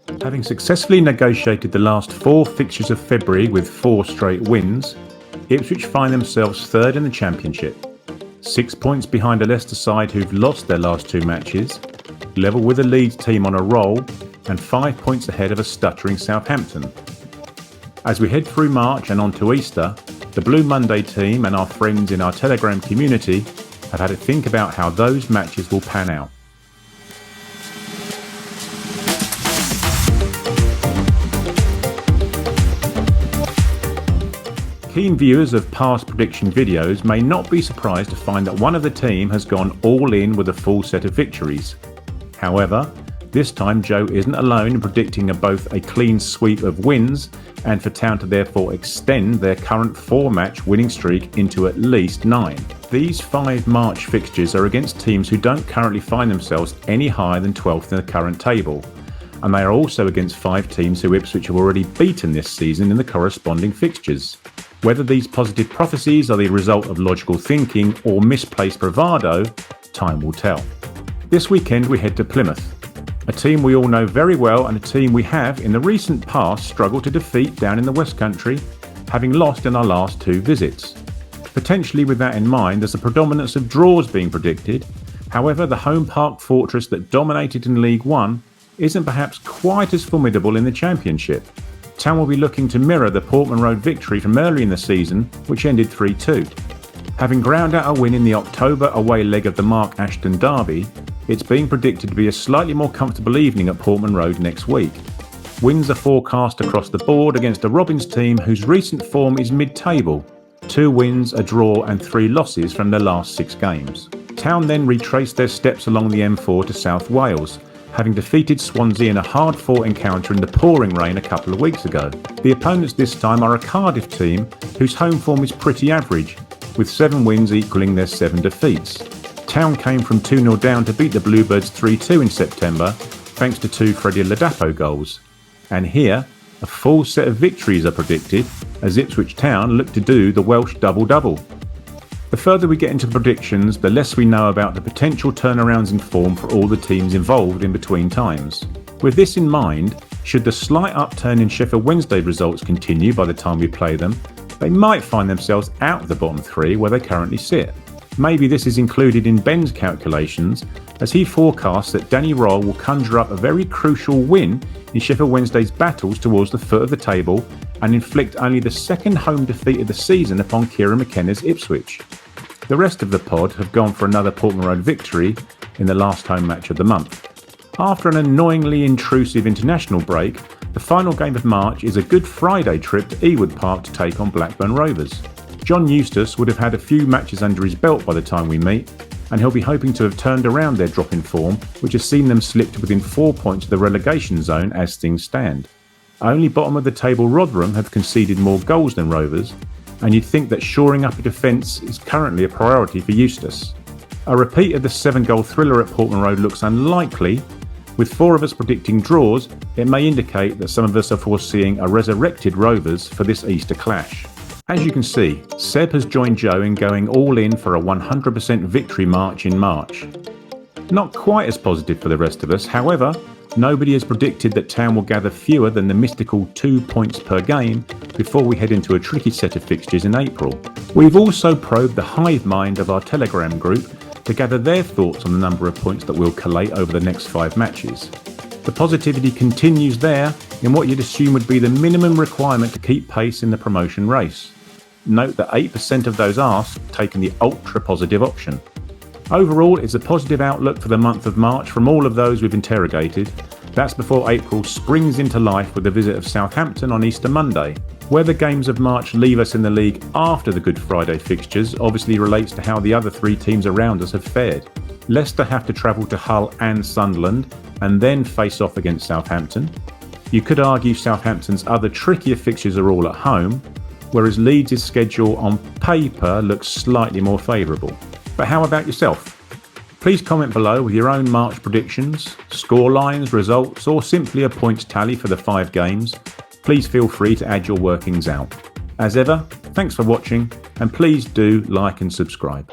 Having successfully negotiated the last 4 fixtures of February with 4 straight wins, Ipswich find themselves third in the Championship, 6 points behind a Leicester side who've lost their last 2 matches, level with a Leeds team on a roll, and 5 points ahead of a stuttering Southampton. As we head through March and on to Easter, the Blue Monday team and our friends in our Telegram community have had to think about how those matches will pan out. Keen viewers of past prediction videos may not be surprised to find that one of the team has gone all in with a full set of victories. However, this time Joe isn't alone in predicting both a clean sweep of wins and for Town to therefore extend their current 4-match winning streak into at least 9. These 5 March fixtures are against teams who don't currently find themselves any higher than 12th in the current table, and they are also against 5 teams who Ipswich have already beaten this season in the corresponding fixtures. Whether these positive prophecies are the result of logical thinking or misplaced bravado, time will tell. This weekend we head to Plymouth, a team we all know very well and a team we have in the recent past struggled to defeat down in the West Country, having lost in our last 2 visits. Potentially with that in mind, there's a predominance of draws being predicted. However, the home park fortress that dominated in League One isn't perhaps quite as formidable in the Championship. Town will be looking to mirror the Portman Road victory from early in the season, which ended 3-2. Having ground out a win in the October away leg of the Mark Ashton derby, it's being predicted to be a slightly more comfortable evening at Portman Road next week. Wins are forecast across the board against a Robins team whose recent form is mid-table, 2 wins, a draw and 3 losses from their last 6 games. Town then retraced their steps along the M4 to South Wales, having defeated Swansea in a hard-fought encounter in the pouring rain a couple of weeks ago. The opponents this time are a Cardiff team whose home form is pretty average, with 7 wins equalling their 7 defeats. Town came from 2-0 down to beat the Bluebirds 3-2 in September, thanks to 2 Freddie Ladapo goals. And here, a full set of victories are predicted as Ipswich Town look to do the Welsh double-double. The further we get into the predictions, the less we know about the potential turnarounds in form for all the teams involved in between times. With this in mind, should the slight upturn in Sheffield Wednesday results continue by the time we play them, they might find themselves out of the bottom 3 where they currently sit. Maybe this is included in Ben's calculations, as he forecasts that Danny Roll will conjure up a very crucial win in Sheffield Wednesday's battles towards the foot of the table and inflict only the 2nd home defeat of the season upon Kieran McKenna's Ipswich. The rest of the pod have gone for another Portman Road victory in the last home match of the month. After an annoyingly intrusive international break, the final game of March is a Good Friday trip to Ewood Park to take on Blackburn Rovers. John Eustace would have had a few matches under his belt by the time we meet, and he'll be hoping to have turned around their drop in form, which has seen them slip to within 4 points of the relegation zone as things stand. Only bottom of the table Rotherham have conceded more goals than Rovers, and you'd think that shoring up a defence is currently a priority for Eustace. A repeat of the 7-goal thriller at Portman Road looks unlikely. With 4 of us predicting draws, it may indicate that some of us are foreseeing a resurrected Rovers for this Easter clash. As you can see, Seb has joined Joe in going all in for a 100% victory march in March. Not quite as positive for the rest of us, however, nobody has predicted that Town will gather fewer than the mystical 2 points per game before we head into a tricky set of fixtures in April. We've also probed the hive mind of our Telegram group to gather their thoughts on the number of points that we'll collate over the next 5 matches. The positivity continues there in what you'd assume would be the minimum requirement to keep pace in the promotion race. Note that 8% of those asked taken the ultra positive option. Overall, it's a positive outlook for the month of March from all of those we've interrogated. That's before April springs into life with the visit of Southampton on Easter Monday. Where the games of March leave us in the league after the Good Friday fixtures obviously relates to how the other 3 teams around us have fared. Leicester have to travel to Hull and Sunderland and then face off against Southampton. You could argue Southampton's other trickier fixtures are all at home, whereas Leeds' schedule on paper looks slightly more favourable. But how about yourself? Please comment below with your own March predictions, score lines, results, or simply a points tally for the 5 games. Please feel free to add your workings out. As ever, thanks for watching, and please do like and subscribe.